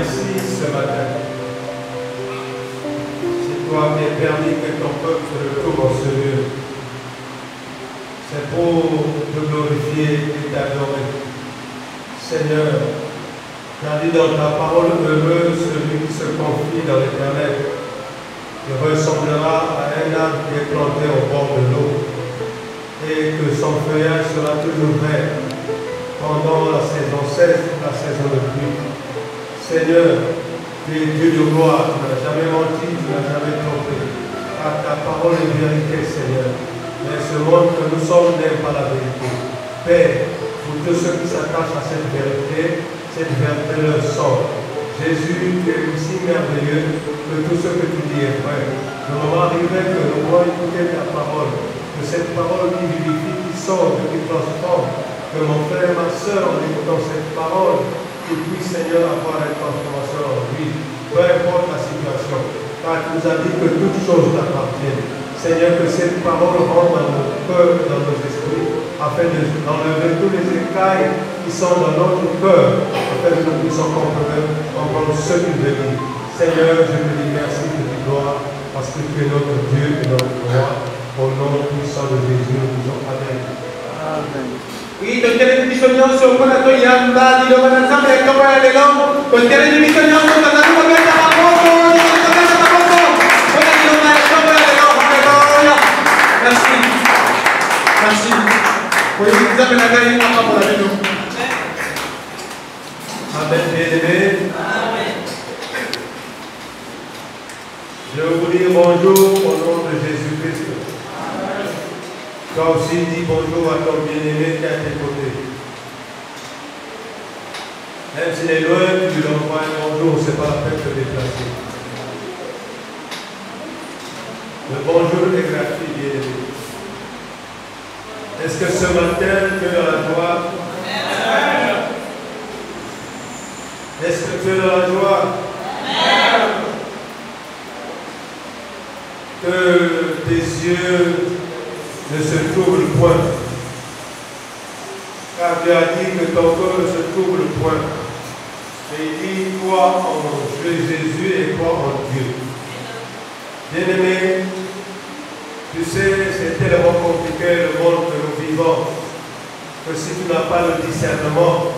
merci ce matin. C'est toi qui as permis que ton peuple se retrouve en ce lieu. C'est pour te glorifier et t'adorer. Seigneur, tu as dit dans ta parole, heureux celui qui se confie dans l'Éternel. Il ressemblera à un arbre qui est planté au bord de l'eau et que son feuillage sera toujours vert pendant la saison sèche, la saison de pluie. Seigneur, tu es Dieu de gloire, tu n'as jamais menti, tu n'as jamais trompé. Car ta parole est vérité, Seigneur. Mais ce monde que nous sommes n'aime pas la vérité. Père, pour tous ceux qui s'attachent à cette vérité leur sort. Jésus, tu es aussi merveilleux que tout ce que tu dis est vrai. Le moment arrivé que nous allons écouter ta parole, que cette parole qui vivifie, qui sort, qui transforme, que mon frère et ma soeur, en écoutant cette parole, qu'il puisse, Seigneur, avoir une transformation en lui, peu importe la situation, car tu nous as dit que toutes choses t'appartiennent. Seigneur, que cette parole rentre dans nos cœurs, dans nos esprits, afin d'enlever tous les écailles qui sont dans notre cœur, afin que nous puissions comprendre ce qu'il veut dire. Seigneur, je te dis merci, je te dis gloire, parce que tu es notre Dieu et notre roi. Au nom puissant de Jésus, nous disons Amen. Amen. Oui, donc quelle est l'émission sur le plateau Yamba, dit le Manazam, et comme elle est longue, donc quelle est l'émission sur le plateau Merci. Merci. Oui, vous avez la gagne pour la vidéo. Amen, bien-aimé. Amen. Je vais vous dire bonjour au nom de Jésus-Christ. Toi aussi, dis bonjour à ton bien-aimé qui est à tes côtés. Même s'il est loin, tu lui envoies un bonjour, ce n'est pas la peine de te déplacer. Le bonjour est gratuit, bien-aimé. Est-ce que ce matin, tu es dans la joie? Est-ce que tu es dans la joie? Que tes yeux ne se troublent point. Car Dieu a dit que ton cœur ne se trouble point. Mais il dit crois en Jésus et crois en Dieu. Bien-aimé, tu sais, c'est tellement compliqué le monde que nous vivons, que si tu n'as pas le discernement,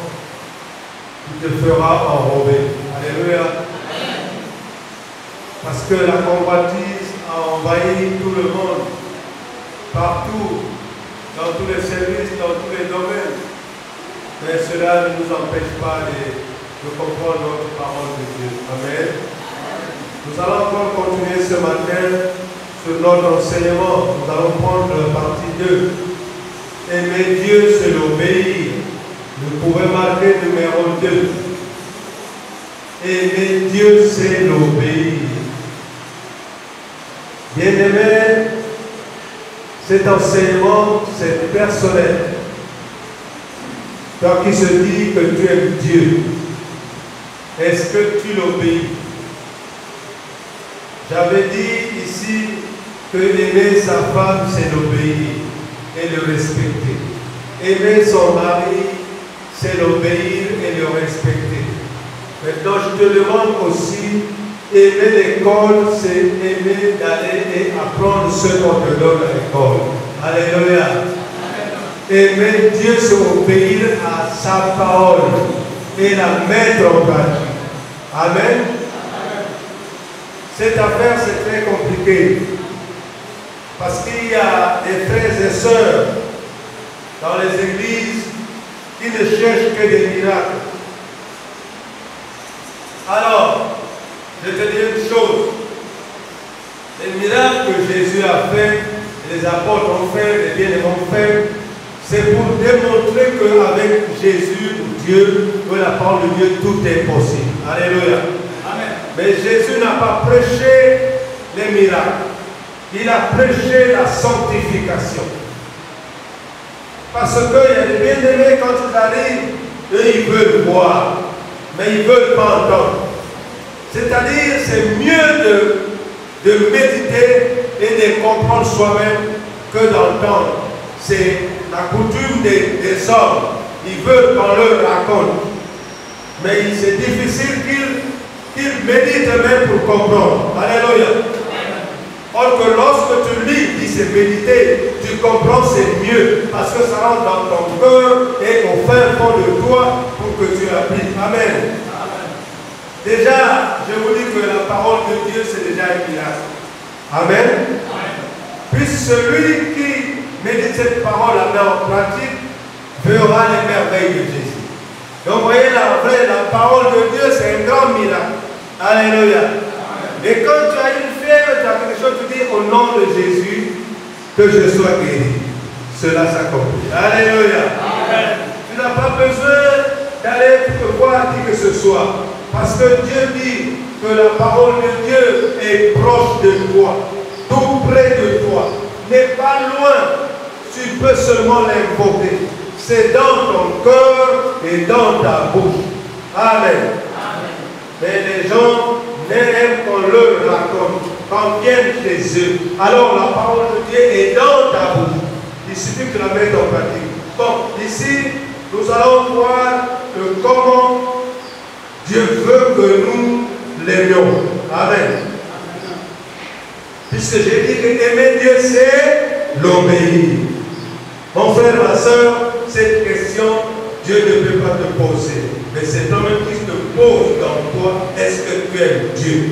tu te feras enrober. Alléluia. Parce que la convoitise a envahi tout le monde, partout, dans tous les services, dans tous les domaines. Mais cela ne nous empêche pas de comprendre notre parole de Dieu. Amen. Nous allons encore continuer ce matin sur notre enseignement. Nous allons prendre la partie 2. Aimer Dieu, c'est l'obéir. Vous pouvez marquer numéro 2. Aimer Dieu, c'est l'obéir. Bien-aimé, cet enseignement, c'est personnel. Toi qui se dis que tu aimes Dieu, est-ce que tu l'obéis? J'avais dit ici que aimer sa femme, c'est l'obéir et le respecter. Aimer son mari, c'est l'obéir et le respecter. Maintenant, je te demande aussi, aimer l'école, c'est aimer d'aller et apprendre ce qu'on te donne à l'école. Alléluia. Aimer Dieu, c'est obéir à sa parole et la mettre en pratique. Amen. Cette affaire, c'est très compliqué. Parce qu'il y a des frères et sœurs dans les églises qui ne cherchent que des miracles. Alors, je te dis une chose. Les miracles que Jésus a fait, les apôtres ont fait, les bien-aimés ont fait, c'est pour démontrer qu'avec Jésus, Dieu, que la parole de Dieu, tout est possible. Alléluia. Amen. Mais Jésus n'a pas prêché les miracles. Il a prêché la sanctification. Parce qu'il y a des bien-aimés, quand ils arrivent, eux, ils veulent voir, mais ils ne veulent pas entendre. C'est-à-dire, c'est mieux de méditer et de comprendre soi-même que d'entendre. C'est la coutume des hommes. Ils veulent qu'on leur raconte. Mais c'est difficile médites même pour comprendre. Alléluia. Or que lorsque tu lis, dit c'est méditer, tu comprends, c'est mieux. Parce que ça rentre dans ton cœur et au fin fond de toi pour que tu appliques. Amen. Déjà, je vous dis que la parole de Dieu, c'est déjà un miracle. Amen. Puis celui qui médite cette parole en pratique verra les merveilles de Jésus. Donc vous voyez, la parole de Dieu, c'est un grand miracle. Alléluia. Et quand tu as une fièvre, tu as quelque chose, tu dis au nom de Jésus que je sois guéri. Cela s'accomplit. Alléluia. Tu n'as pas besoin d'aller voir qui que ce soit. Parce que Dieu dit que la parole de Dieu est proche de toi, tout près de toi, n'est pas loin. Tu peux seulement l'invoquer. C'est dans ton cœur et dans ta bouche. Amen. Mais les gens n'aiment qu'on leur raconte, qu'on vienne chez eux. Alors la parole de Dieu est dans ta bouche. Il suffit que tu la mettes en pratique. Bon, ici, nous allons voir comment Dieu veut que nous l'aimions. Amen. Puisque j'ai dit que aimer Dieu, c'est l'obéir. Mon frère, ma soeur, cette question, Dieu ne peut pas te poser. Mais c'est toi-même qui te pose dans toi, est-ce que tu aimes Dieu?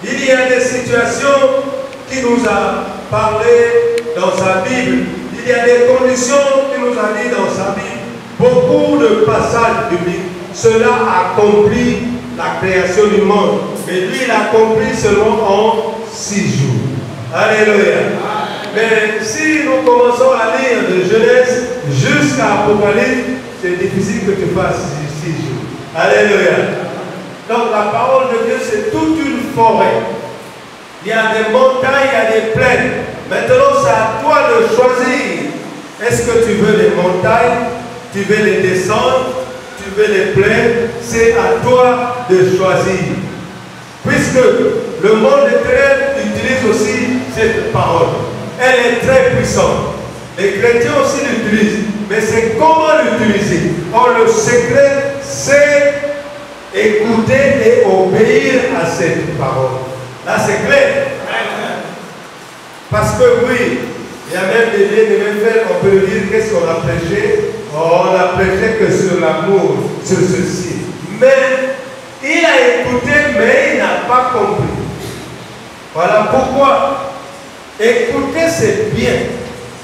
Il y a des situations qui nous a parlé dans sa Bible. Il y a des conditions qu'il nous a dit dans sa Bible. Beaucoup de passages bibliques. Cela accomplit la création du monde. Mais lui, il accomplit seulement en 6 jours. Alléluia. Mais si nous commençons à lire de Genèse jusqu'à Apocalypse, c'est difficile que tu fasses 6 jours. Alléluia. Donc la parole de Dieu, c'est toute une forêt. Il y a des montagnes, il y a des plaines. Maintenant, c'est à toi de choisir. Est-ce que tu veux les montagnes? Tu veux les descendre? Tu veux les plaines? C'est à toi de choisir. Puisque le monde éternel utilise aussi cette parole. Elle est très puissante. Les chrétiens aussi l'utilisent. Mais c'est comment l'utiliser. Or, le secret, c'est écouter et obéir à cette parole. Là, c'est clair. Parce que oui, il y a même des frères, on peut dire qu'est-ce qu'on a prêché. Oh, on a prêché que sur l'amour, sur ceci. Mais il a écouté, mais il n'a pas compris. Voilà pourquoi. Écouter, c'est bien.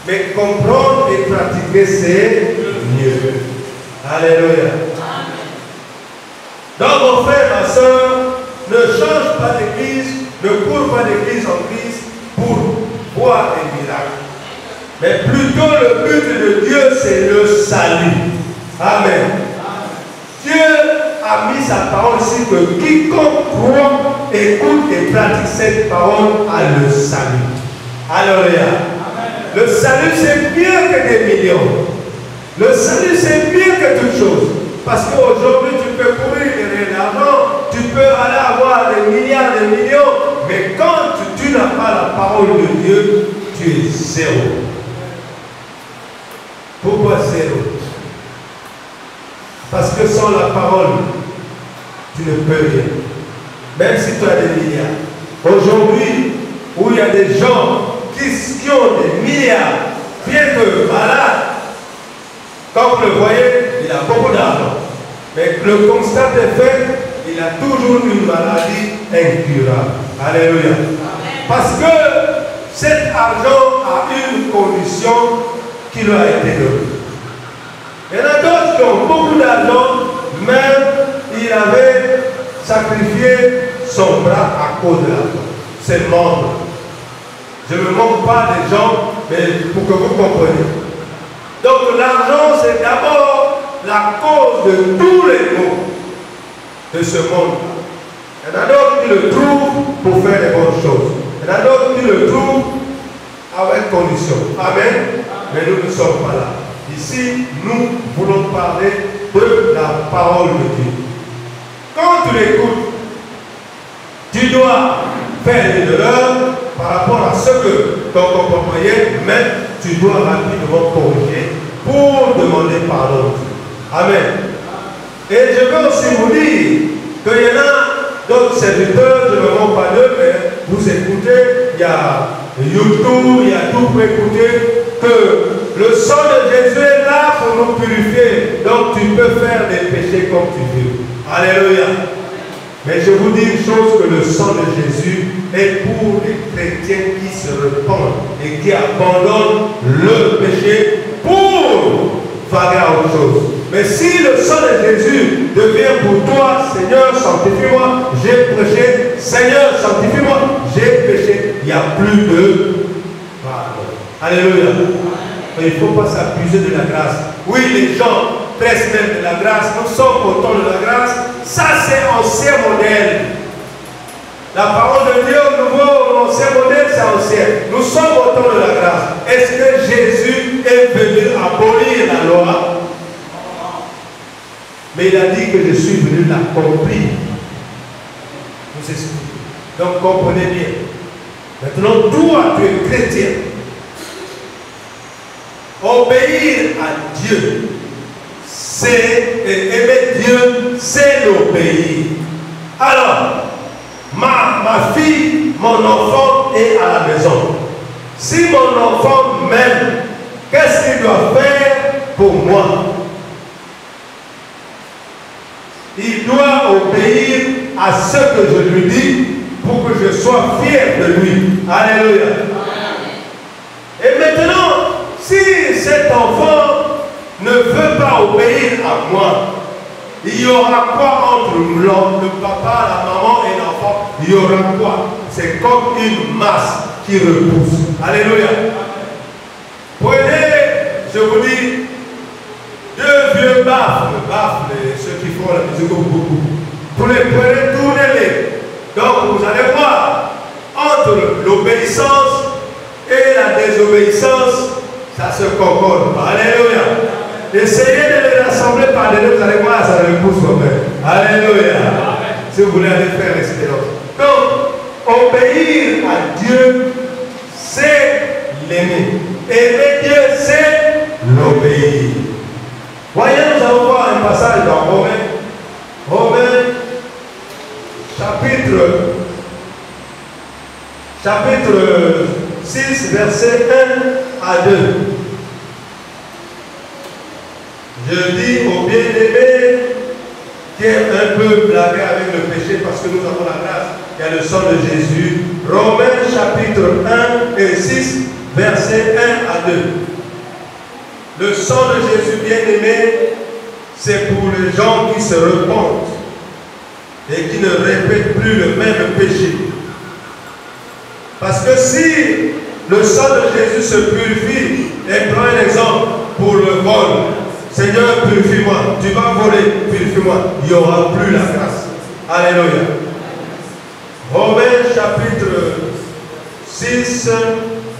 Mais comprendre et pratiquer, c'est mieux. Alléluia. Donc, mon frère, ma soeur, ne change pas d'église, ne cours pas d'église en Christ pour voir des miracles. Mais plutôt, le but de Dieu, c'est le salut. Amen. Dieu a mis sa parole ici que quiconque croit, écoute et pratique cette parole a le salut. Alléluia. Le salut, c'est mieux que des millions. Le salut, c'est mieux que toute chose. Parce qu'aujourd'hui, tu peux courir derrière l'argent, tu peux aller avoir des milliards, des millions, mais quand tu n'as pas la parole de Dieu, tu es zéro. Pourquoi zéro? Parce que sans la parole, tu ne peux rien. Même si tu as des milliards. Aujourd'hui, où il y a des gens qui ont des milliards, bien que malades, quand vous le voyez, il a beaucoup d'argent. Mais le constat est fait, il a toujours une maladie incurable. Alléluia. Parce que cet argent a une condition qui lui a été donnée. Il y en a d'autres qui ont beaucoup d'argent, même il avait sacrifié son bras à cause de l'argent. C'est mort. Je ne me moque pas des gens, mais pour que vous compreniez. Donc l'argent, c'est d'abord la cause de tous les maux de ce monde. Il y en a d'autres qui le trouvent pour faire les bonnes choses. Il y en a d'autres qui le trouvent avec condition. Amen. Mais nous ne sommes pas là. Ici, nous voulons parler de la parole de Dieu. Quand tu l'écoutes, tu dois faire une erreur par rapport à ce que ton comportement est, mais tu dois rapidement corriger pour demander pardon. Amen. Et je veux aussi vous dire qu'il y en a d'autres serviteurs, je ne me rends pas d'eux, mais vous écoutez, il y a YouTube, il y a tout pour écouter, que le sang de Jésus est là pour nous purifier. Donc tu peux faire des péchés comme tu veux. Alléluia. Mais je vous dis une chose, que le sang de Jésus est pour les chrétiens qui se repentent et qui abandonnent le péché pour vaguer à autre chose. Mais si le sang de Jésus devient pour toi, Seigneur, sanctifie-moi, j'ai péché, Seigneur, sanctifie-moi, j'ai péché, il n'y a plus de pardon. Alléluia. Mais il ne faut pas s'abuser de la grâce. Oui, les gens pressent même de la grâce, nous sommes au temps de la grâce, ça c'est ancien modèle. La parole de Dieu au nouveau, l'ancien modèle, c'est ancien. Nous sommes au temps de la grâce. Est-ce que Jésus est venu abolir la loi? Mais il a dit que je suis venu l'accomplir. Vous expliquez. Donc comprenez bien. Maintenant, toi, tu es chrétien. Obéir à Dieu, c'est aimer Dieu, c'est l'obéir. Alors, ma fille, mon enfant est à la maison. Si mon enfant m'aime, qu'est-ce qu'il doit faire pour moi? Il doit obéir à ce que je lui dis pour que je sois fier de lui. Alléluia. Et maintenant, si cet enfant ne veut pas obéir à moi, il y aura quoi entre le papa, la maman et l'enfant? Il y aura quoi? C'est comme une masse qui repousse. Alléluia. Prenez, je vous dis, deux vieux baffles, ceux qui font la musique au bout. Vous les prenez, tournez-les. Donc vous allez voir, entre l'obéissance et la désobéissance, ça se concorde. Alléluia. Essayez de les rassembler par les deux, vous allez voir, ça repousse quand même. Alléluia. Si vous voulez aller faire l'expérience. Donc, obéir à Dieu, c'est l'aimer. Aimer Dieu, c'est l'obéir. Voyez, nous allons voir un passage dans Romains, chapitre 6, verset 1 à 2. Je dis aux bien-aimés qui est un peu blagué avec le péché parce que nous avons la grâce, il y a le sang de Jésus. Romains chapitre 1 et 6, verset 1 à 2. Le sang de Jésus bien-aimé, c'est pour les gens qui se repentent et qui ne répètent plus le même péché. Parce que si le sang de Jésus se purifie, et prends un exemple pour le vol, Seigneur, purifie-moi, tu vas voler, purifie-moi, il n'y aura plus la grâce. Alléluia. Romains chapitre 6,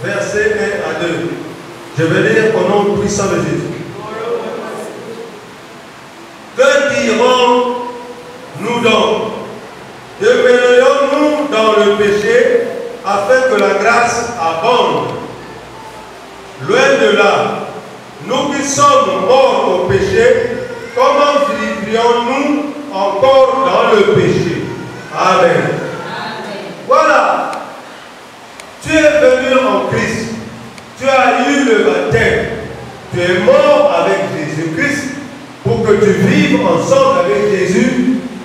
verset 1 à 2. Je vais lire au nom puissant de Jésus. Que dirons-nous donc? Demeurons-nous dans le péché afin que la grâce abonde? Loin de là. Nous qui sommes morts au péché, comment vivrions-nous encore dans le péché? Amen. Amen. Voilà. Tu es venu en Christ. Tu as eu le baptême. Tu es mort avec Jésus-Christ pour que tu vives ensemble avec Jésus,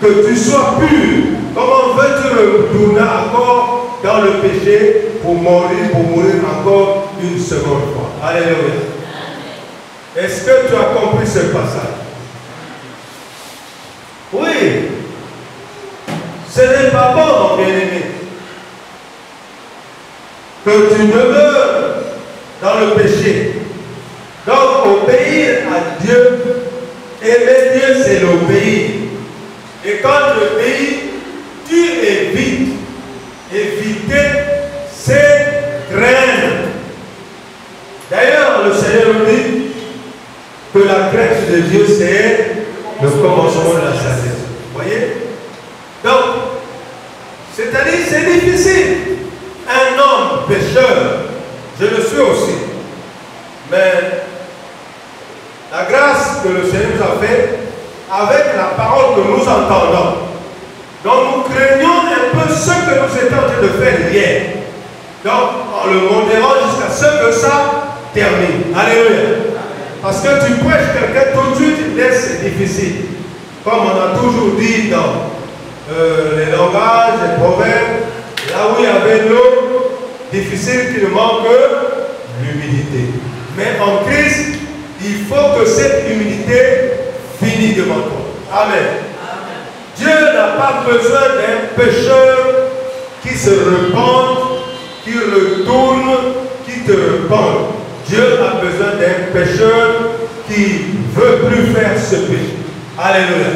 que tu sois pur. Comment veux-tu retourner encore dans le péché pour mourir encore une seconde fois? Alléluia. Est-ce que tu as compris ce passage? Oui. Ce n'est pas bon, mon bien-aimé, que tu demeures dans le péché. Donc, obéir à Dieu, aimer Dieu, c'est l'obéir. Et quand tu obéis, tu évites. Éviter, c'est craindre. D'ailleurs, le Seigneur nous dit que la crainte de Dieu, c'est le commencement de la sagesse. Vous voyez? Donc, c'est-à-dire, c'est difficile. Un homme pécheur, je le suis aussi. Mais la grâce que le Seigneur nous a faite, avec la parole que nous entendons, Donc nous craignons un peu ce que nous étions en train de faire hier. Donc on le modérera jusqu'à ce que ça termine. Alléluia. Parce que tu prêches quelqu'un tout de suite, c'est difficile. Comme on a toujours dit dans les langages, les proverbes, là où il y avait l'eau, difficile qu'il manque l'humilité. Mais en Christ, il faut que cette humilité finisse devant toi. Amen. Dieu n'a pas besoin d'un pécheur qui se repent, qui retourne, qui te repent. Dieu a besoin d'un pécheur qui ne veut plus faire ce péché. Alléluia.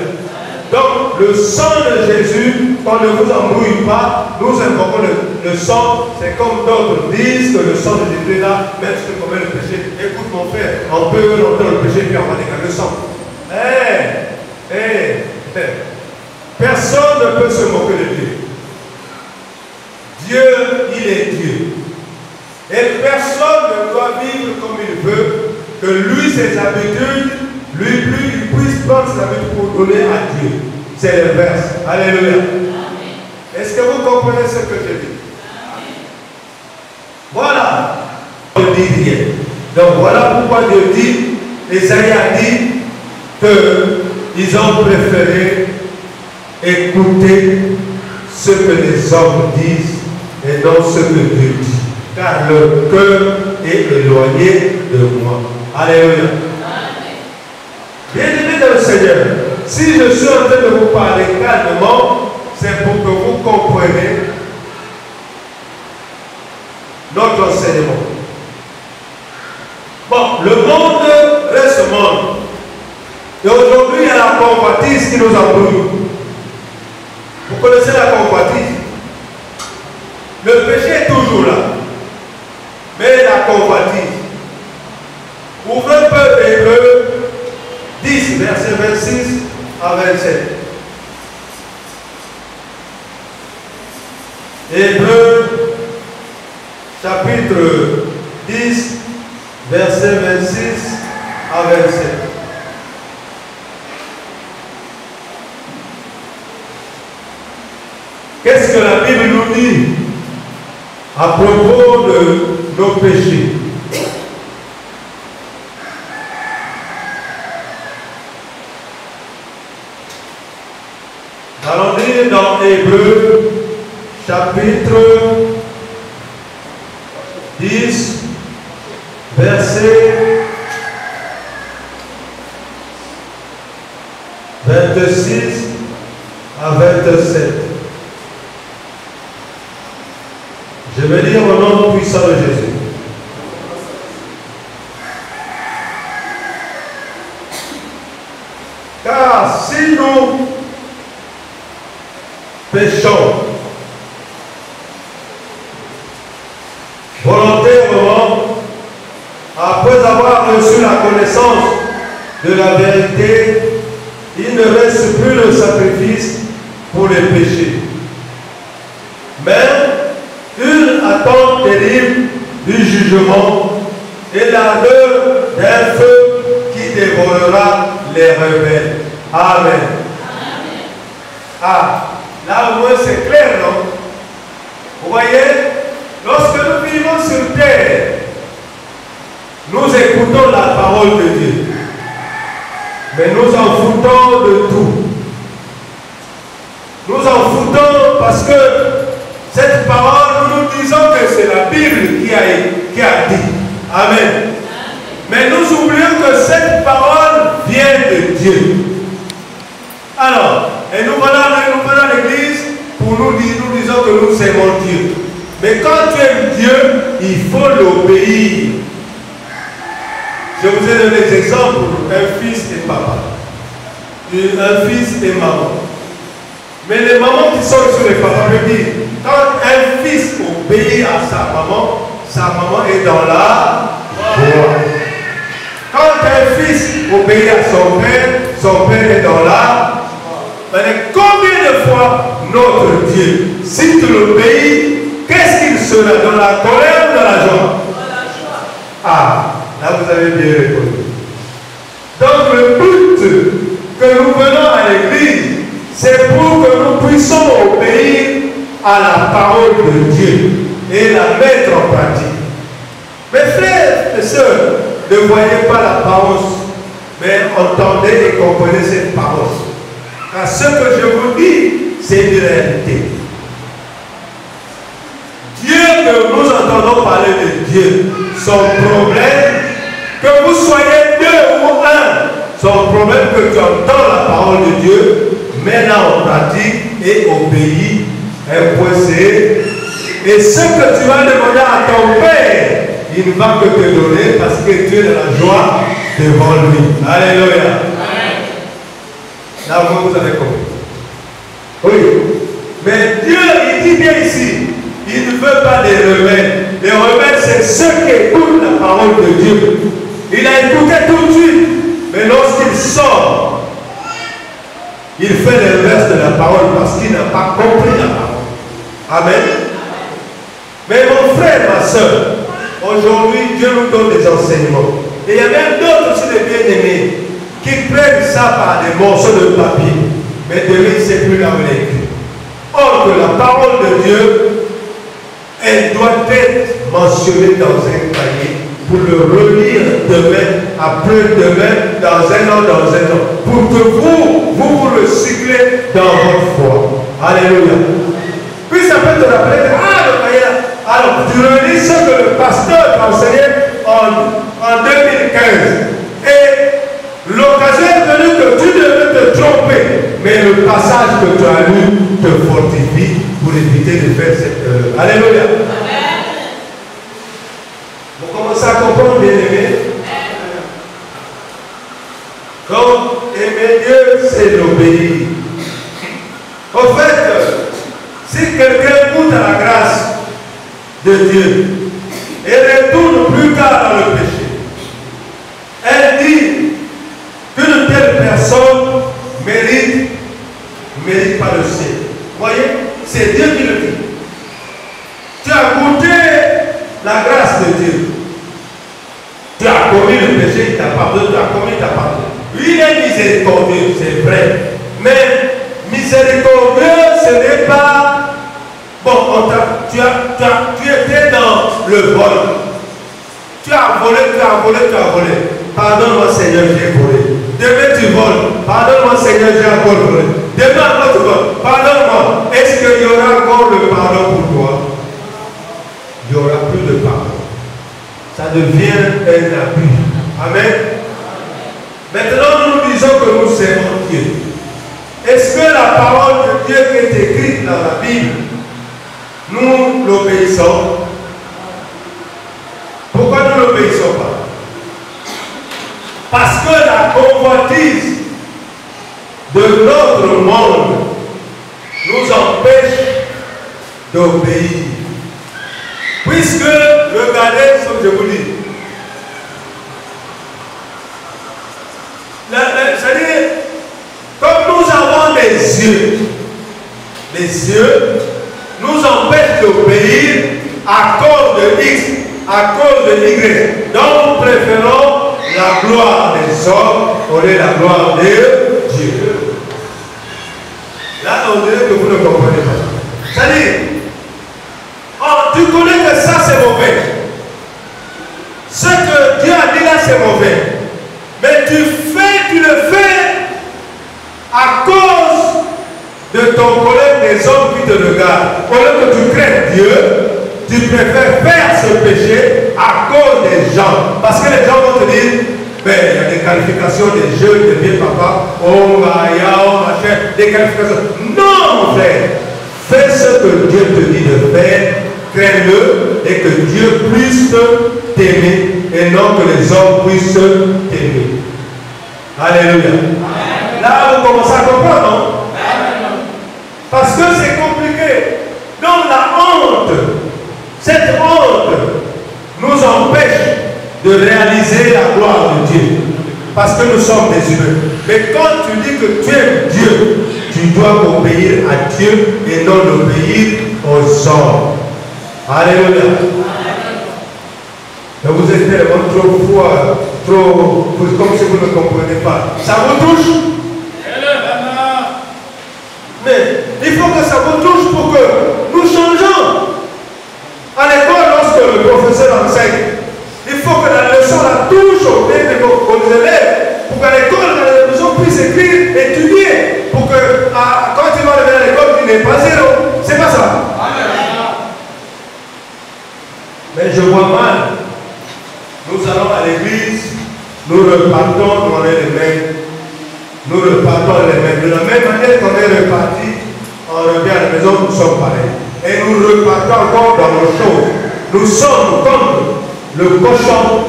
Donc le sang de Jésus, qu'on ne vous embrouille pas, nous invoquons le sang. C'est comme d'autres disent que le sang de Jésus est là, même si tu commets le péché. Écoute mon frère, on peut entendre le péché puis on va dégager le sang. Personne ne peut se moquer de Dieu. Dieu, il est Dieu. Et personne ne doit vivre comme il veut, que lui, ses habitudes, lui, plus il puisse prendre ses habitudes pour donner à Dieu. C'est l'inverse. Alléluia. Est-ce que vous comprenez ce que je dis? Voilà. Je dis rien. Donc voilà pourquoi Dieu dit, Esaïe a dit qu'ils ont préféré écouter ce que les hommes disent et non ce que Dieu dit. Car leur cœur est éloigné de moi. Alléluia. Bien-aimés dans le Seigneur, si je suis en train de vous parler calmement, c'est pour que vous compreniez notre enseignement. Bon, le monde reste monde. Et aujourd'hui, il y a la convoitise qui nous embrouille. Vous connaissez la convoitise? Le péché est toujours là. Mais la convoitise. Ouvrez un peu Hébreux 10, verset 26 à 27. Hébreux, chapitre 10, verset 26 à 27. Qu'est-ce que la Bible nous dit à propos de nos péchés? Allons lire dans Hébreux, chapitre 10, verset 26 à 27. Je vais lire au nom puissant de Jésus. Car si nous péchons volontairement, après avoir reçu la connaissance de la vérité, il ne reste plus de sacrifice pour les péchés, mais une attente terrible du jugement et l'ardeur d'un feu qui dévorera les rebelles. Amen. Ah, là au moins c'est clair, non? Vous voyez, lorsque nous vivons sur terre, nous écoutons la parole de Dieu, mais nous en foutons de tout. Nous en foutons parce que cette parole, nous disons que c'est la Bible qui a dit. Amen. Mais nous oublions que cette parole vient de Dieu. Alors, et nous venons à l'église pour nous disons que nous aimons Dieu. Mais quand tu aimes Dieu, il faut l'obéir. Je vous ai donné des exemples, un fils et papa, un fils et maman. Mais les mamans qui sont sur les papas me disent, quand un fils obéit à sa maman est dans la joie. Quand un fils obéit à son père est dans la joie. Mais combien de fois notre Dieu, si tu l'obéis, qu'est-ce qu'il sera? Dans la colère ou dans la joie? Ah, là vous avez bien répondu. Donc le but que nous venons à l'église, c'est pour que nous puissions puissions obéir à la parole de Dieu et la mettre en pratique. Mes frères et sœurs, ne voyez pas l'apparence, mais entendez et comprenez cette parole. Car ce que je vous dis, c'est une réalité. Dieu, que nous entendons parler de Dieu, son problème, que vous soyez deux ou un, son problème que tu entends la parole de Dieu, mets-la en pratique et obéis, imposé. Et ce que tu vas demander à ton Père, il ne va que te donner parce que tu es dans la joie devant lui. Alléluia. Là, vous avez compris. Oui. Mais Dieu, il dit bien ici, il ne veut pas des remèdes. Les remèdes, c'est ceux qui écoutent la parole de Dieu. Il a écouté tout de suite. Mais lorsqu'il sort, il fait l'inverse de la parole parce qu'il n'a pas compris la parole. Amen. Mais mon frère, ma soeur, aujourd'hui, Dieu nous donne des enseignements. Et il y a même d'autres aussi des bien-aimés qui prennent ça par des morceaux de papier. Mais demain, il ne sait plus là où il est écrit. Or que la parole de Dieu, elle doit être mentionnée dans un cahier pour le relire demain, après-demain, dans un an, pour que vous le cyclez dans votre foi. Alléluia. Puis ça peut te rappeler que, alors tu relis ce que le pasteur t'enseignait en 2015. Et l'occasion est venue que tu devais te tromper. Mais le passage que tu as lu te fortifie pour éviter de faire cette erreur. Alléluia. Vous commencez à comprendre, bien aimé. Donc, aimer Dieu, c'est l'obéir. En fait, si quelqu'un goûte à la grâce de Dieu et retourne plus tard dans le péché, elle dit qu'une telle personne mérite pas le ciel. Vous voyez, c'est Dieu qui le dit. Tu as goûté la grâce de Dieu. Tu as commis le péché, il t'a pardonné, tu as commis, il t'a pardonné. Lui, il est miséricordieux, c'est vrai. Mais miséricordieux, ce n'est pas... Bon, tu étais dans le vol. Tu as volé. Pardonne-moi, Seigneur, j'ai volé. Demain, tu voles. Pardonne-moi, Seigneur, j'ai encore volé. Demain, encore tu voles. Pardonne-moi. Est-ce qu'il y aura encore le pardon pour toi? Il n'y aura plus de pardon. Ça devient un abus. Amen. Maintenant, nous disons que nous aimons Dieu. Est-ce que la parole de Dieu qui est écrite dans la Bible, nous l'obéissons? Pourquoi nous ne l'obéissons pas? Parce que la convoitise de notre monde nous empêche d'obéir. Puisque, regardez ce que je vous dis. C'est-à-dire, comme nous avons des yeux nous empêchent d'obéir à cause de X, à cause de Y. Donc nous préférons la gloire des hommes au lieu de la gloire de Dieu. Là, on dirait que vous ne comprenez pas. C'est-à-dire, tu connais que ça c'est mauvais. Ce que Dieu a dit là c'est mauvais. Mais tu le fais à cause de ton collègue des hommes qui te regardent. Au lieu que tu crains Dieu, tu préfères faire ce péché à cause des gens. Parce que les gens vont te dire, ben, il y a des qualifications des jeunes, des vieux papas, oh Maya, oh machin, des qualifications. Non, mon frère, fais ce que Dieu te dit de faire, crains-le, et que Dieu puisse t'aimer, et non que les hommes puissent t'aimer. Alléluia. Là, vous commencez à comprendre, non? Parce que c'est compliqué. Donc la honte, cette honte nous empêche de réaliser la gloire de Dieu. Parce que nous sommes des humains. Mais quand tu dis que tu aimes Dieu, tu dois obéir à Dieu et non obéir aux hommes. Alléluia. Mais vous êtes tellement trop froid, comme si vous ne comprenez pas. Ça vous touche? Mais Il faut que ça vous touche pour que nous changeons. À l'école, lorsque le professeur enseigne, il faut que la leçon la touche au tête de vos élèves, pour qu'à l'école, la leçon puisse écrire, étudier, pour que quand tu vas arriver à l'école, tu n'es pas zéro. C'est pas ça. Mais je vois mal. Nous allons à l'église, nous repartons dans les mains. Nous repartons les mains. De la même manière qu'on est reparti, on revient à la maison, nous sommes pareils. Et nous repartons encore dans nos choses. Nous sommes comme le cochon.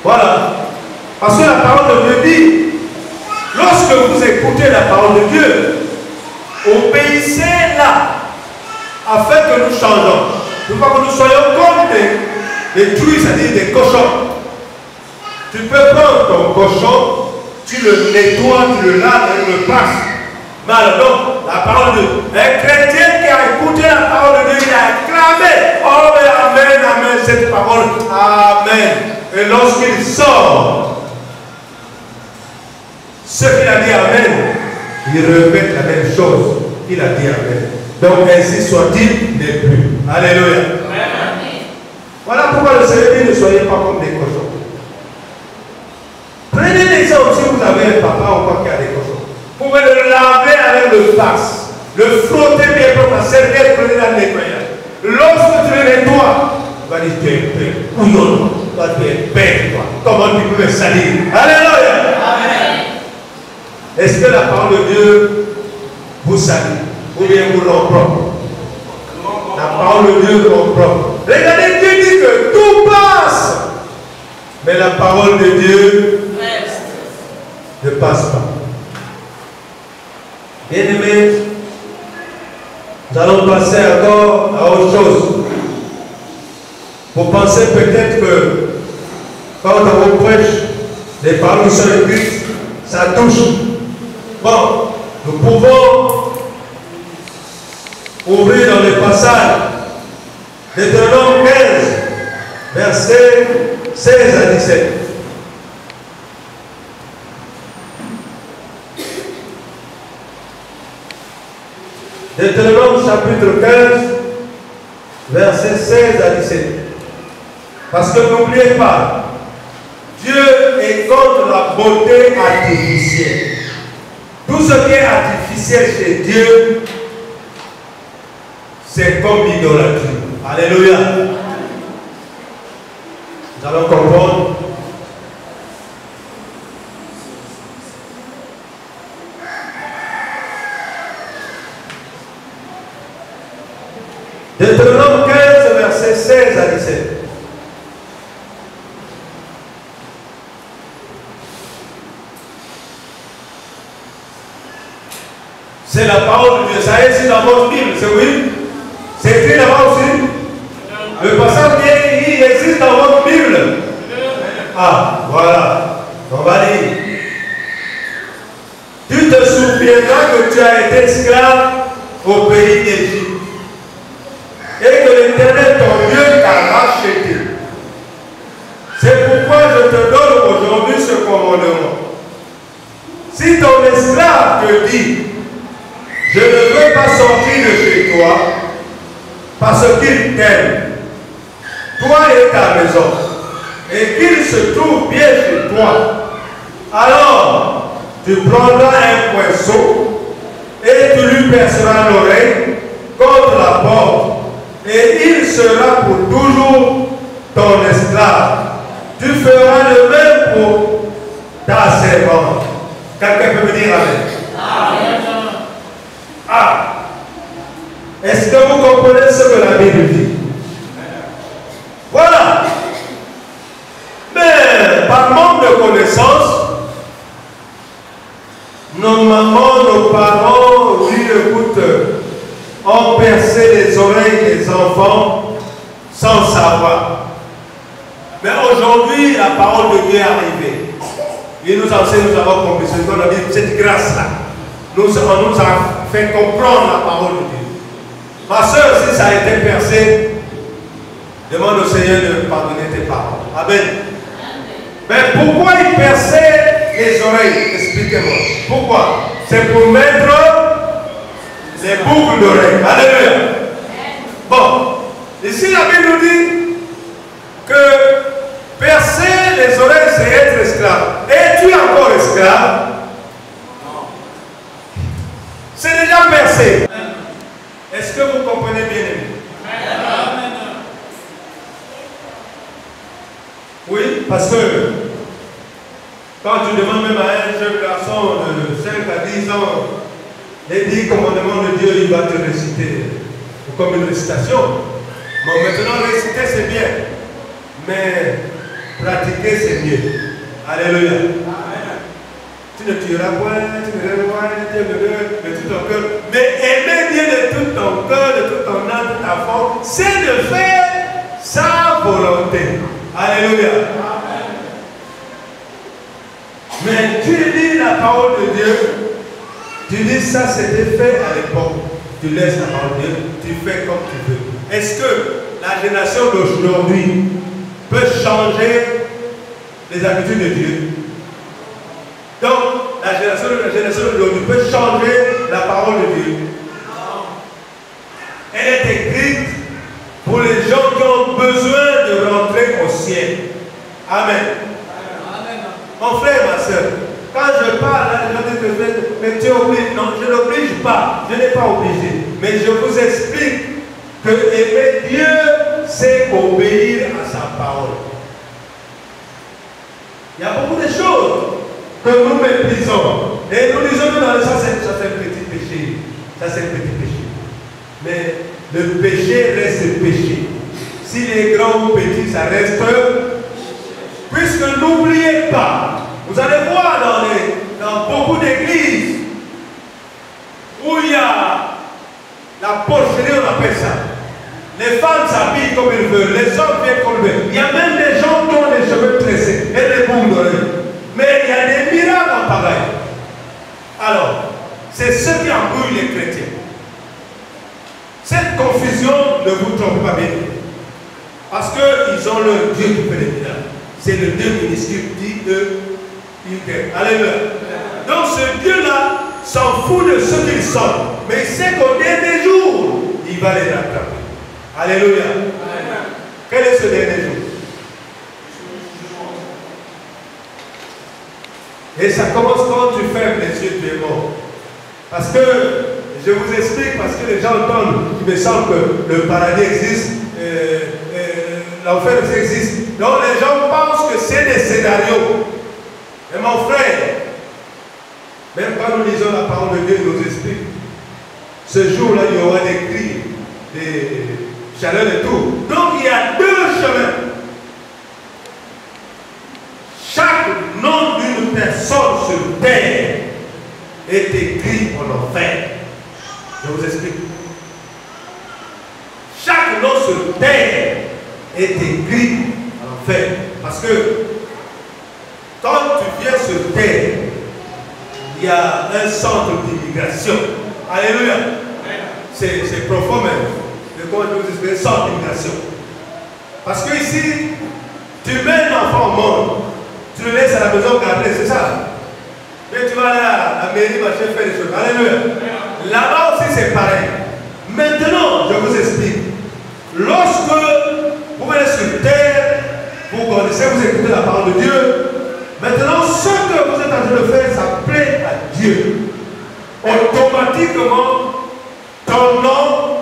Voilà. Parce que la parole de Dieu dit, lorsque vous écoutez la parole de Dieu, obéissez-la afin que nous changeons. Il ne faut pas que nous soyons comme des truies, c'est-à-dire des cochons. Tu peux prendre ton cochon, tu le nettoies, tu le laves et tu le passes. Mais alors donc, la parole de Dieu. Un chrétien qui a écouté la parole de Dieu, il a acclamé. Oh, mais amen, amen, cette parole. Amen. Et lorsqu'il sort, ce qu'il a dit amen, il répète la même chose qu'il a dit amen. Donc ainsi soit-il, n'est plus. Alléluia. Amen. Voilà pourquoi le Seigneur dit ne soyez pas comme des cochons. Prenez l'exemple si vous avez un papa ou quoi qui a des cochons. Vous pouvez le laver avec le passe, le frotter bien pour la serviette, prenez la nettoyage. Lorsque tu le nettoies, tu vas dire tu es bête, couillon, toi tu es bête, toi. Comment tu peux me salir? Alléluia. Amen. Est-ce que la parole de Dieu vous salit ou bien vous rend propre? La parole de Dieu rend propre. Regardez, Dieu dit que tout passe. Mais la parole de Dieu ne passe pas. Bien-aimés, nous allons passer encore à autre chose. Vous pensez peut-être que quand on vous prêche, les paroles qui sont écrites, ça touche. Bon, nous pouvons ouvrir dans les passages Deutéronome 15, versets 16 à 17. Deutéronome chapitre 15, versets 16 à 17. Parce que n'oubliez pas, Dieu est contre la beauté artificielle. Tout ce qui est artificiel chez Dieu, c'est comme l'idolâtrie. Alléluia. Nous allons comprendre. Deutéronome 15, versets 16 à 17. C'est la parole de Dieu. Ça est ici dans votre Bible, c'est oui? C'est écrit là-bas aussi? Le passage il existe dans votre Bible. Ah, voilà. On va lire. Tu te souviendras que tu as été esclave au pays d'Égypte et que l'Éternel ton Dieu t'a racheté. C'est pourquoi je te donne aujourd'hui ce commandement. Si ton esclave te dit, je ne veux pas sortir de chez toi parce qu'il t'aime, toi et ta maison, et qu'il se trouve bien chez toi, alors tu prendras un poinçon et tu lui perceras l'oreille contre la porte, et il sera pour toujours ton esclave. Tu feras le même pour ta servante. Quelqu'un peut me dire amen? Amen. Ah! Est-ce que vous comprenez ce que la Bible dit? Voilà. Mais par manque de connaissance, nos mamans, nos parents, oui, écoute, ont percé les oreilles des enfants sans savoir. Mais aujourd'hui, la parole de Dieu est arrivée. Il nous enseigne, nous avons compris ce qu'on a dit, cette grâce-là. On nous a fait comprendre la parole de Dieu. Ma soeur, si ça a été percé, demande au Seigneur de pardonner tes paroles. Amen. Mais pourquoi il perçait les oreilles? Expliquez-moi. Pourquoi? C'est pour mettre les boucles d'oreilles. Alléluia. Bon, ici la Bible nous dit que percer les oreilles, c'est être esclave. Es-tu encore esclave? C'est déjà percé. Est-ce que vous comprenez bien aimé? Oui, parce que quand tu demandes même à un jeune garçon de 5 à 10 ans les 10 commandements de Dieu, il va te réciter comme une récitation. Bon, maintenant, réciter c'est bien, mais pratiquer c'est mieux. Alléluia. Tu ne tueras point, tu ne rêves point, tu aimeras de tout ton cœur. Mais aimer Dieu de tout ton cœur, de toute ton âme, de ta force, c'est de faire sa volonté. Alléluia. Mais tu lis la parole de Dieu, tu dis ça c'était fait à l'époque. Tu laisses la parole de Dieu, tu fais comme tu veux. Est-ce que la génération d'aujourd'hui peut changer les habitudes de Dieu? Donc, la génération d'aujourd'hui peut changer la parole de Dieu. Elle est écrite pour les gens qui ont besoin de rentrer au ciel. Amen. Amen. Mon frère, ma soeur, quand je parle, là, les gens disent que mais tu es obligé. Non, je n'oblige pas. Je n'ai pas obligé. Mais je vous explique que aimer Dieu, c'est obéir à sa parole. Il y a beaucoup de choses que nous méprisons. Et nous disons que ça c'est un petit péché. Ça c'est un petit péché. Mais le péché reste péché. S'il est grand ou petit, ça reste. Puisque n'oubliez pas, vous allez voir dans beaucoup d'églises où il y a la porcherie, on appelle ça. Les femmes s'habillent comme ils veulent, les hommes viennent comme ils veulent. Il y a même des gens qui ont les cheveux tressés et des boucles d'oreilles. Mais il y a des miracles en pareil. Alors, c'est ce qui embrouille les chrétiens. Cette confusion ne vous trompe pas bien. Parce qu'ils ont le Dieu qui fait les miracles. C'est le Dieu minuscule dit de Israël. Alléluia. Donc ce Dieu-là s'en fout de ce qu'ils sont. Mais il sait qu'au dernier jour, il va les rattraper. Alléluia. Quel est ce dernier jour? Et ça commence quand tu fermes les yeux, tu es mort. Parce que, je vous explique, parce que les gens entendent, il me semble que le paradis existe, l'enfer existe. Donc les gens pensent que c'est des scénarios. Mais mon frère, même quand nous lisons la parole de Dieu, il nous explique. Ce jour-là, il y aura des cris, des chaleurs et tout. Donc il y a deux chemins. Chaque nom d'une personne sur terre est écrit en enfer. Je vous explique. Chaque nom sur terre est écrit en enfer. Parce que quand tu viens sur terre, il y a un centre d'immigration. Alléluia. C'est profond même. Comment je vous explique? Centre d'immigration. Parce que ici, tu mets un enfant au monde. Tu le laisses à la maison garder, c'est ça. Mais tu vas aller à la mairie, machin, faire des choses. Alléluia. Là-bas aussi, c'est pareil. Maintenant, je vous explique. Lorsque vous venez sur terre, vous connaissez, vous écoutez la parole de Dieu. Maintenant, ce que vous êtes en train de faire, ça plaît à Dieu. Automatiquement, ton nom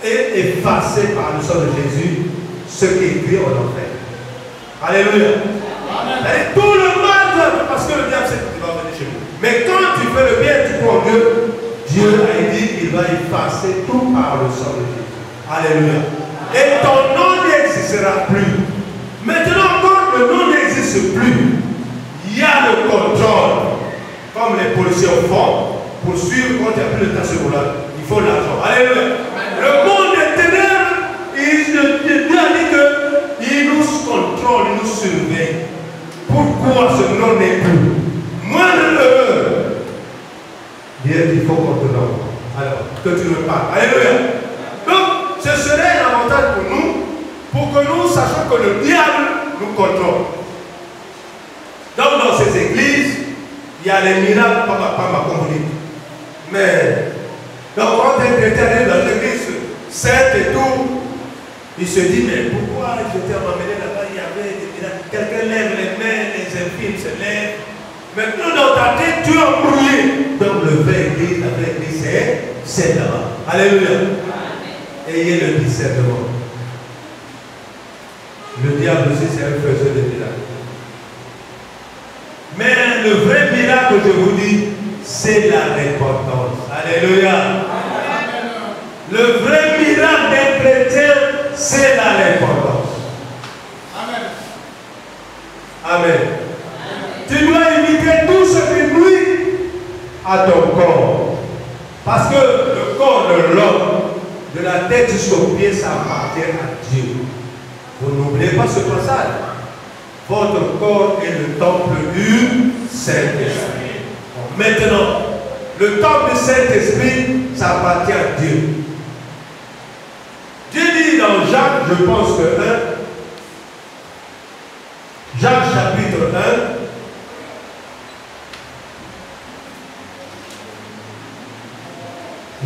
est effacé par le sang de Jésus, ce qui est écrit en enfer. Alléluia. Et tout le mal, parce que le diable sait qu'il va venir chez nous. Mais quand tu fais le bien, tu crois en Dieu, Dieu a dit qu'il va effacer tout par le sang de Jésus. Alléluia. Et ton nom n'existera plus. Maintenant, quand le nom n'existe plus, il y a le contrôle. Comme les policiers font, pour suivre quand il n'y a plus de taxi-roulage. Il faut l'argent. Alléluia. Le monde des ténèbres, Dieu a dit qu'il nous contrôle, il nous surveille. Pourquoi ce nom n'est plus? Moindre erreur. Dieu dit, il faut qu'on te donne. Alors, que tu me parles. Alléluia. Donc, ce serait un avantage pour nous, pour que nous sachions que le diable nous contrôle. Donc, dans ces églises, il y a les miracles, comme vous dites. Mais, donc, quand chrétiens arrivent dans l'église sainte et tout, il se dit, mais pourquoi j'étais m'amener là-bas, il y avait des miracles. Quelqu'un lève les mains, les infimes se lèvent. Maintenant, dans ta tête, tu es embrouillé. Donc, le vrai église, la vraie église, c'est là-bas. Alléluia. Ayez le discernement. Le diable aussi, c'est un faiseur de miracles. Mais le vrai miracle, je vous dis, c'est la repentance. Alléluia. Le vrai miracle d'un chrétien, c'est la repentance. Amen. Amen. Tu dois éviter tout ce qui nuit à ton corps. Parce que le corps de l'homme, de la tête jusqu'aux pieds, ça appartient à Dieu. Vous n'oubliez pas ce passage. Votre corps est le temple du Saint-Esprit. Maintenant, le temple du Saint-Esprit, ça appartient à Dieu. Dieu dit dans Jacques, je pense que 1, Jacques chapitre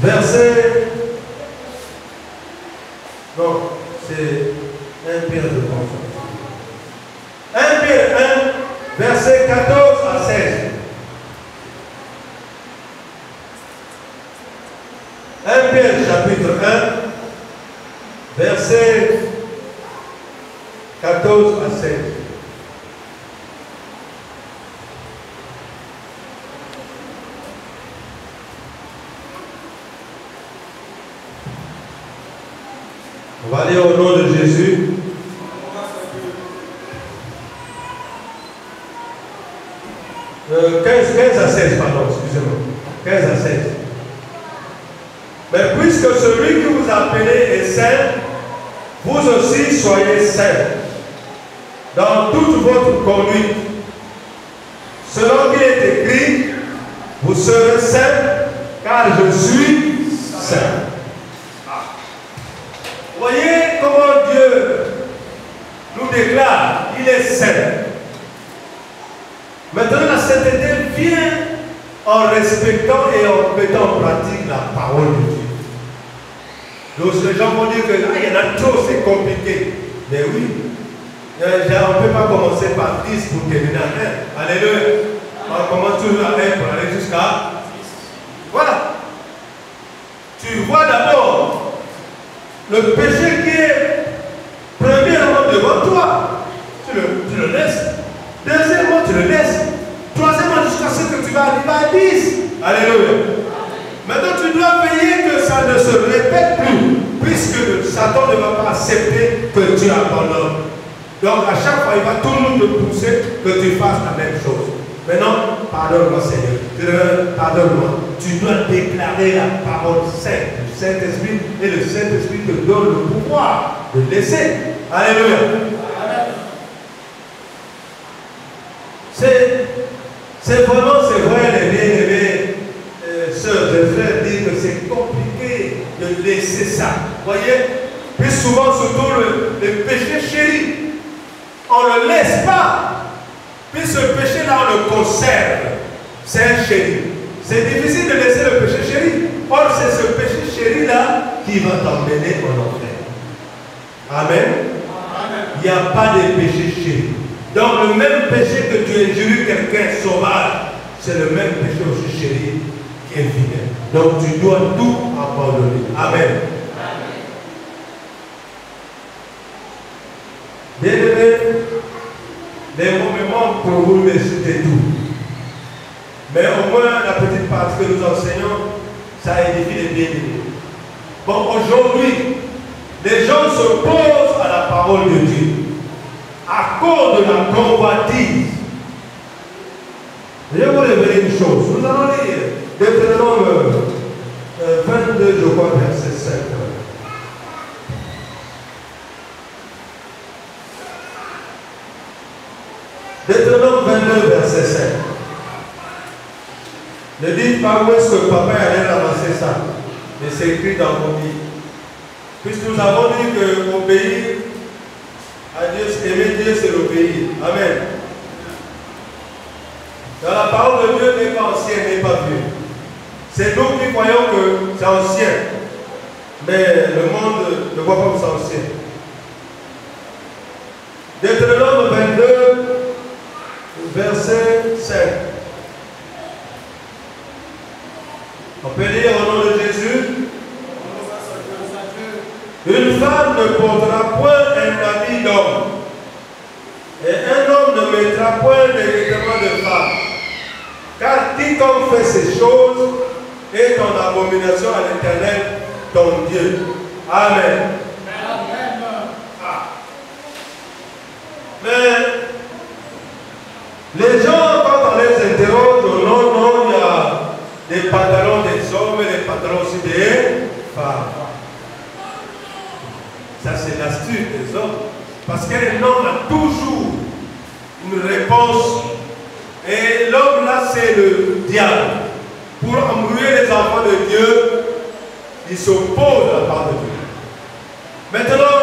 1, verset, non, c'est 1 Pierre de confiance. 1 Pierre 1, verset 14 à 16. 1 Pierre chapitre 1, verset 14 à 16. On va lire au nom de Jésus. 15 à 16, pardon, excusez-moi. 15 à 16. Mais puisque celui que vous appelez est saint, vous aussi soyez saints dans toute votre conduite. Selon qu'il est écrit, vous serez saints, car je suis saint. Voyez comment Dieu nous déclare, il est saint. Maintenant, la sainteté vient en respectant et en mettant en pratique la parole de Dieu. Donc les gens vont dire que là, il y en a trop, c'est compliqué. Mais oui, on ne peut pas commencer par 10 pour terminer à 1. Alléluia. On commence toujours à 1 pour aller jusqu'à 10. Voilà. Tu vois d'abord le péché qui est premièrement devant toi. Tu le laisses. Deuxièmement, tu le laisses. Troisièmement, jusqu'à ce que tu vas arriver à 10. Alléluia. Maintenant, tu dois veiller que ça ne se répète plus, puisque Satan ne va pas accepter que tu abandonnes. Donc, à chaque fois, il va toujours te pousser que tu fasses la même chose. Maintenant, pardonne-moi, Seigneur. Pardonne-moi. Tu dois déclarer la parole sainte du Saint-Esprit, et le Saint-Esprit te donne le pouvoir de laisser. Alléluia. C'est vraiment, c'est vrai, les bien-aimés, sœurs et frères, disent que c'est compliqué de laisser ça. Vous voyez? Puis souvent, surtout le péché chéri, on ne le laisse pas. Puis ce péché-là, on le conserve. C'est un chéri. C'est difficile de laisser le péché chéri. Or, c'est ce péché chéri-là qui va t'emmener en enfer. Amen. Il n'y a pas de péché chéri. Donc, le même péché que tu injures quelqu'un sauvage, c'est le même péché aussi chéri qui est fidèle. Donc, tu dois tout abandonner. Amen. Bien-aimés, les moments pour vous, mais c'était tout. Mais au moins, la petite partie que nous enseignons, ça édifie les bien-aimés. Bon, aujourd'hui, les gens se posent à la parole de Dieu à cause de la convoitise. Je vais vous révéler une chose. Nous allons lire Deutéronome 22, je crois, verset 5. Deutéronome 22, verset 5. Ne dites pas où est-ce que papa allait ramasser ça. Mais c'est écrit dans mon livre. Puisque nous avons dit que obéir à Dieu, aimer Dieu, c'est l'obéir. Amen. Dans la parole de Dieu n'est pas ancien, n'est pas vieux. C'est nous qui croyons que c'est ancien. mais le monde ne voit pas comme sorcier. Deutéronome 22, verset 5. On peut lire au nom de Jésus. Une femme ne portera point un habit d'homme, et un homme ne mettra point de vêtements de femme. Car quiconque fait ces choses est en abomination à l'Éternel, ton Dieu. Amen. Mais les gens, quand on les interroge, non, il y a des pantalons des hommes et des pantalons aussi des femmes. Ça, c'est l'astuce des hommes. Parce qu'un homme a toujours une réponse. Et l'homme là, c'est le diable. Pour embrouiller les enfants de Dieu, il s'oppose à la part de Dieu. Maintenant,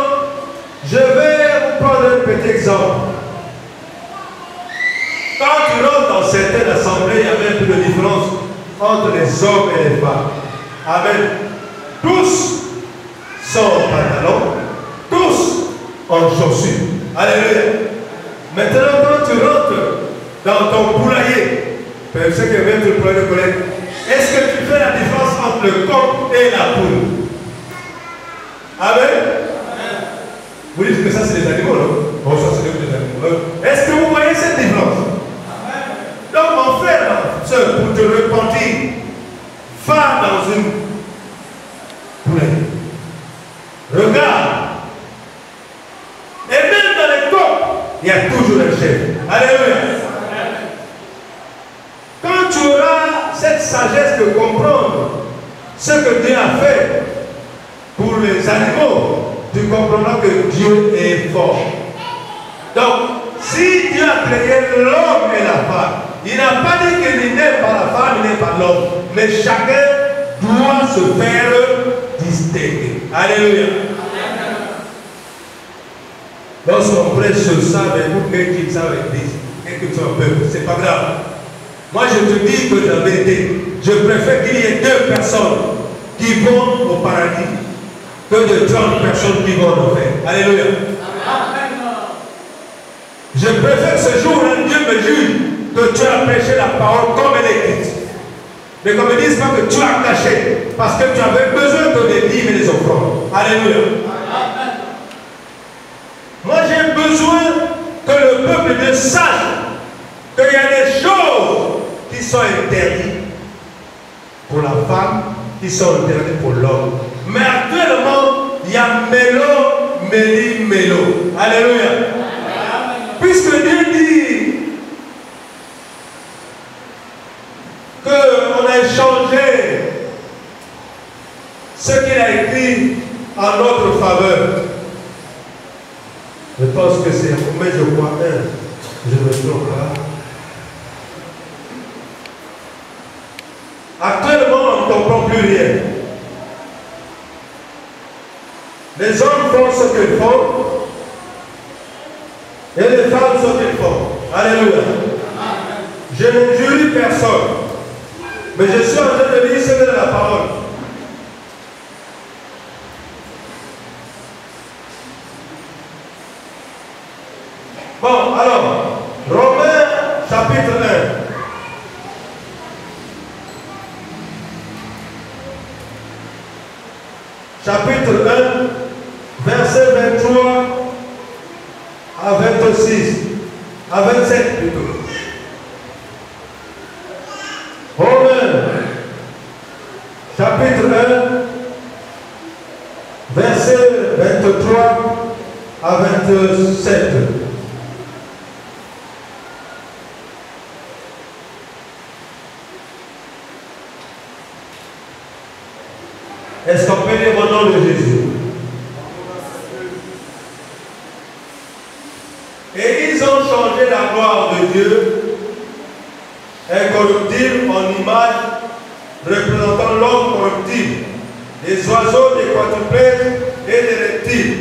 je vais vous prendre un petit exemple. Quand tu rentres dans certaines assemblées, il y avait un peu de différence entre les hommes et les femmes. Amen. Tous sont en pantalon, tous en chaussures. Alléluia. Maintenant, quand tu rentres dans ton poulailler, c'est ce que même le poulailler de collègue, est-ce que tu fais la différence entre le coq et la poule? Amen. Vous dites que ça c'est des animaux, non? Oh, ça c'est des animaux. Est-ce que vous voyez cette différence? Donc mon frère, ma soeur, pour te repentir, va dans une poulaille. Regarde. Et même dans les coqs, il y a toujours un chef. Alléluia. Quand tu auras cette sagesse de comprendre ce que Dieu a fait pour les animaux, tu comprendras que Dieu est fort. Donc, si Dieu a créé l'homme et la femme, il n'a pas dit qu'il n'est pas la femme, il n'est pas l'homme. Mais chacun doit se faire distinguer. Alléluia. Lorsqu'on prêche sur ça, vous pouvez dire ça avec l'église. Et que tu en peux, c'est pas grave. Moi, je te dis que la vérité, je préfère qu'il y ait 2 personnes qui vont au paradis que de 30 personnes qui vont au enfer. Alléluia. Je préfère que ce jour où Dieu me juge que tu as prêché la parole comme elle est écrite. Mais qu'on ne me dise pas que tu as caché parce que tu avais besoin de les dîmes et les offrandes. Alléluia. Moi, j'ai besoin que le peuple de sache qu'il y a des choses qui sont interdites pour la femme, qui sont interdites pour l'homme. Mais actuellement, il y a mélo, méli, mélo. Alléluia. Puisque Dieu dit qu'on a changé ce qu'il a écrit en notre faveur. Je pense que c'est, mais je crois je ne me trompe pas. Actuellement, on ne comprend plus rien. Les hommes font ce qu'ils font et les femmes ce qu'ils font. Alléluia. Je ne jurie personne, mais je suis en train de lire ce que est la parole. Bon, alors, Romains chapitre 1. Chapitre 1, verset 23 à 26, à 27 plutôt. Romains, chapitre 1, verset 23 à 27. Est-ce qu'on peut lire au nom de Jésus? Et ils ont changé la gloire de Dieu, incorruptible, en image représentant l'homme corruptible, des oiseaux, des quadrupèdes et des reptiles.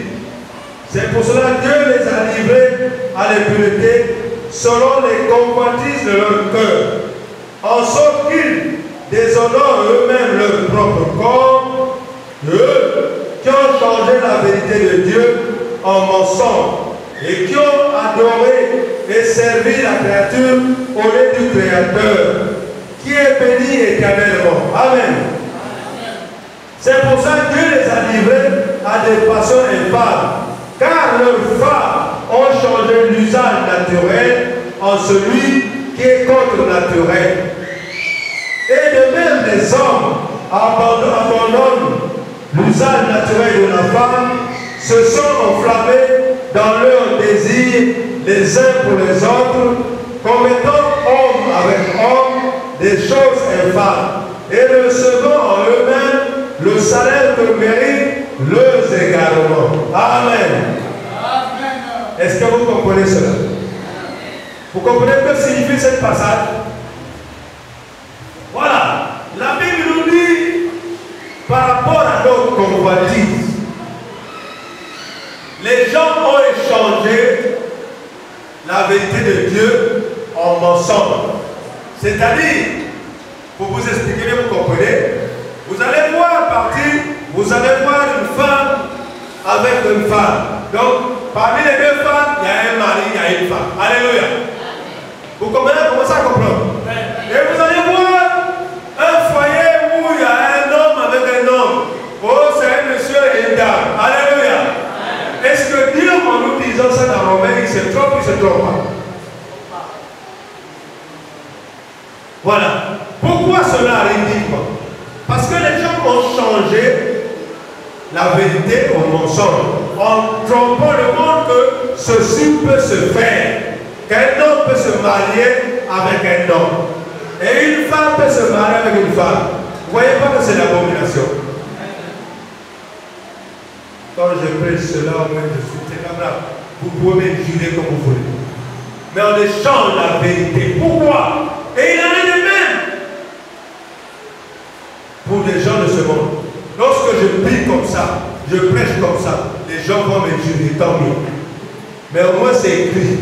C'est pour cela que Dieu les a livrés à l'impureté selon les convoitises de leur cœur, en sorte qu'ils déshonorent eux-mêmes leur propre corps, eux qui ont changé la vérité de Dieu en mensonge et qui ont adoré et servi la créature au lieu du Créateur, qui est béni éternellement. Amen. C'est pour ça que Dieu les a livrés à des passions infâmes, car leurs femmes ont changé l'usage naturel en celui qui est contre-naturel. Et de même, les hommes abandonnent l'usage naturel de la femme, se sont enflammés dans leurs désirs les uns pour les autres, commettant homme avec homme des choses infâmes, et recevant en eux-mêmes le salaire que méritent leurs égarements. Amen. Est-ce que vous comprenez cela? Vous comprenez ce que signifie cette passage? Voilà. La Bible nous dit, par rapport à notre convoitise, les gens ont échangé la vérité de Dieu en mensonge. C'est-à-dire, pour vous expliquer, vous comprenez, vous allez voir partir, vous allez voir une femme avec une femme. Donc, parmi les deux femmes, il y a un mari, il y a une femme. Alléluia. Vous comprenez? Vous commencez à comprendre. Et vous allez voir un foyer où il y a un homme avec un homme. Oh, c'est un monsieur et une dame. Alléluia. Est-ce que Dieu, en nous disant ça dans Romains, il se trompe ou il ne se trompe pas? Voilà. Pourquoi cela arrive? Parce que les gens ont changé la vérité au mensonge, en trompant le monde que ceci peut se faire, qu'un homme peut se marier avec un homme, et une femme peut se marier avec une femme. Vous ne voyez pas que c'est l'abomination? Quand je prêche cela, moi je suis très camarade. Vous pouvez me jurer comme vous voulez. Mais on échange la vérité. Pourquoi? Et il en est de même pour les gens de ce monde. Lorsque je prie comme ça, je prêche comme ça, les gens vont me jurer, tant mieux. Mais au moins c'est écrit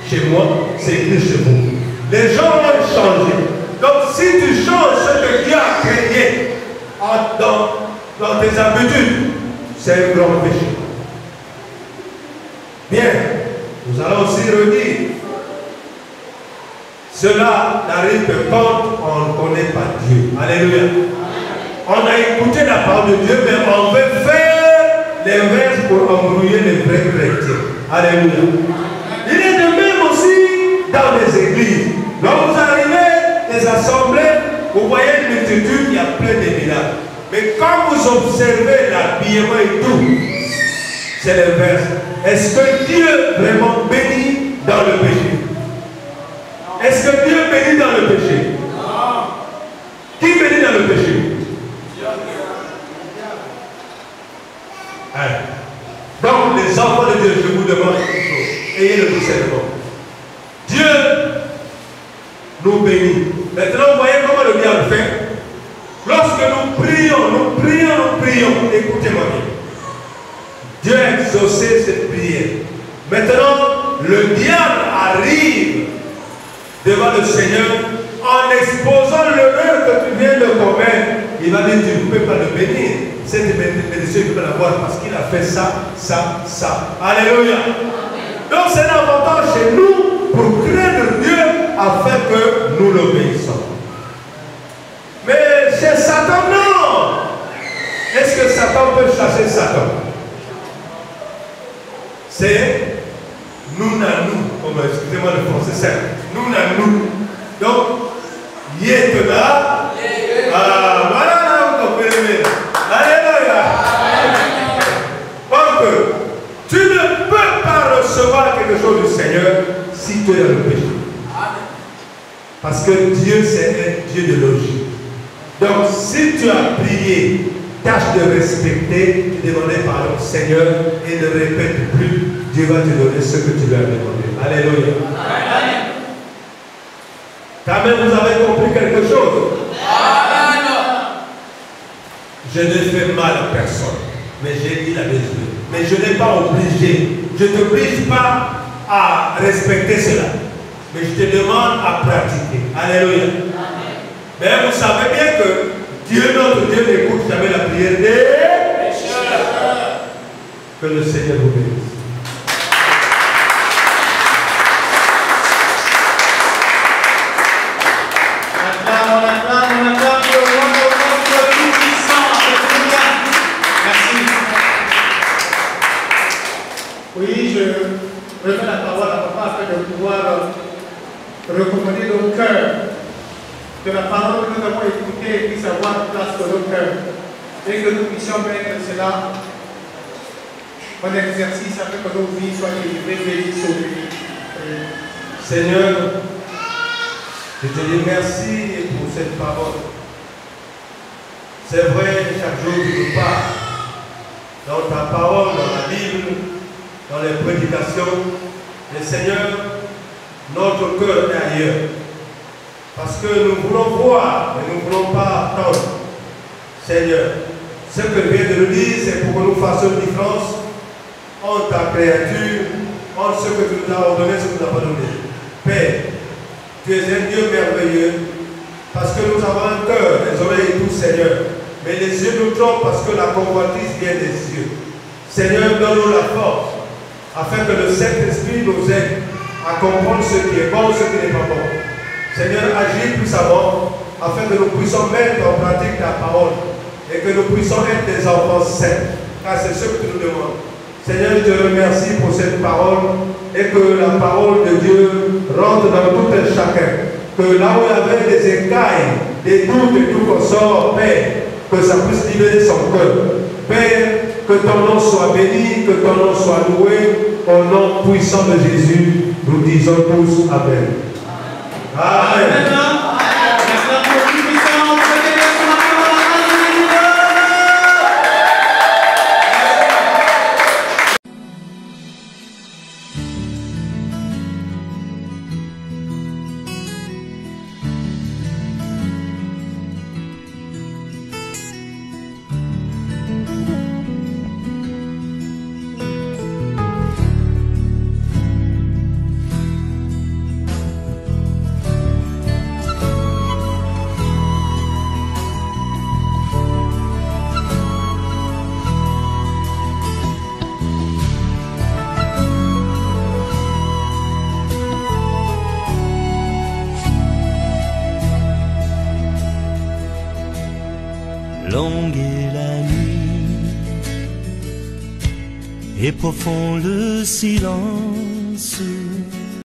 chez moi, c'est écrit chez vous. Les gens vont changer. Donc si tu changes ce que Dieu a créé dans tes habitudes, c'est un grand péché. Bien, nous allons aussi redire. Cela n'arrive que quand on ne connaît pas Dieu. Alléluia. On a écouté la parole de Dieu, mais on veut faire l'inverse pour embrouiller les vrais chrétiens. Alléluia. Il est de même aussi dans les églises. Lorsque vous arrivez des assemblées, vous voyez une multitude, il y a plein de miracles. Mais quand vous observez l'habillement et tout, c'est l'inverse. Est-ce que Dieu vraiment bénit dans le péché? Est-ce que Dieu bénit dans le péché? Non. Qui bénit dans le péché? Hein? Donc les enfants de Dieu, je vous demande quelque chose. Ayez le discernement. Dieu nous bénit. Maintenant, vous voyez comment le diable fait? Lorsque nous prions, écoutez-moi bien. Dieu a exaucé cette prière. Maintenant, le diable arrive devant le Seigneur en exposant l'erreur que tu viens de commettre. Il va dire, tu ne peux pas le bénir. Cette bénédiction, tu peux l'avoir parce qu'il a fait ça, ça, ça. Alléluia. Donc c'est un avantage chez nous pour craindre Dieu afin que nous l'obéissons. Mais chez Satan, non. Est-ce que Satan peut chasser Satan? C'est nous na nous, comme excusez-moi le français, c'est nous na nous. Donc, yétena, voilà, vous comprenez. Alléluia. Donc, tu ne peux pas recevoir quelque chose du Seigneur si tu es dans le péché. Parce que Dieu, c'est un Dieu de logique. Donc, si tu as prié, tâche de respecter, tu demandais pardon au Seigneur et ne répète plus. Dieu va te donner ce que tu lui as demandé. Alléluia. Amen. Quand même, vous avez compris quelque chose? Amen. Je ne fais mal à personne, mais j'ai dit la vérité. Mais je n'ai pas obligé. Je ne t'oblige pas à respecter cela. Mais je te demande à pratiquer. Alléluia. Amen. Mais vous savez bien que Dieu, notre Dieu, n'écoute jamais la prière des pécheurs. Que le Seigneur vous bénisse. On acclame le nom de notre Tout-Puissant. Merci. Oui, je remets la parole à papa afin de pouvoir recommander nos cœurs, que la parole que nous avons écoutée puisse avoir place dans nos cœurs, et que nous puissions mettre cela en exercice afin que nos vies soient délivrées, bénies, sauvées. Seigneur, je te dis merci pour cette parole. C'est vrai, chaque jour tu nous parles. Dans ta parole, dans la Bible, dans les prédications, le Seigneur, notre cœur est ailleurs. Parce que nous voulons voir, mais nous ne voulons pas attendre. Seigneur, ce que je viens de nous dire, c'est pour que nous fassions une différence entre ta créature, entre ce que tu nous as ordonné et ce que tu nous as pas donné. Père, tu es un Dieu merveilleux, parce que nous avons un cœur, les oreilles et tout, Seigneur. Mais les yeux nous trompent parce que la convoitise vient des yeux. Seigneur, donne-nous la force, afin que le Saint-Esprit nous aide à comprendre ce qui est bon, ce qui n'est pas bon. Seigneur, agis puissamment, afin que nous puissions mettre en pratique ta parole, et que nous puissions être des enfants saints, car c'est ce que tu nous demandes. Seigneur, je te remercie pour cette parole, et que la parole de Dieu rentre dans tout un chacun. Que là où il y avait des écailles, des doutes et tout qu'on sort, Père, que ça puisse libérer son cœur. Père, que ton nom soit béni, que ton nom soit loué, au nom puissant de Jésus, nous disons tous Amen. Amen. Amen. Longue est la nuit et profond le silence.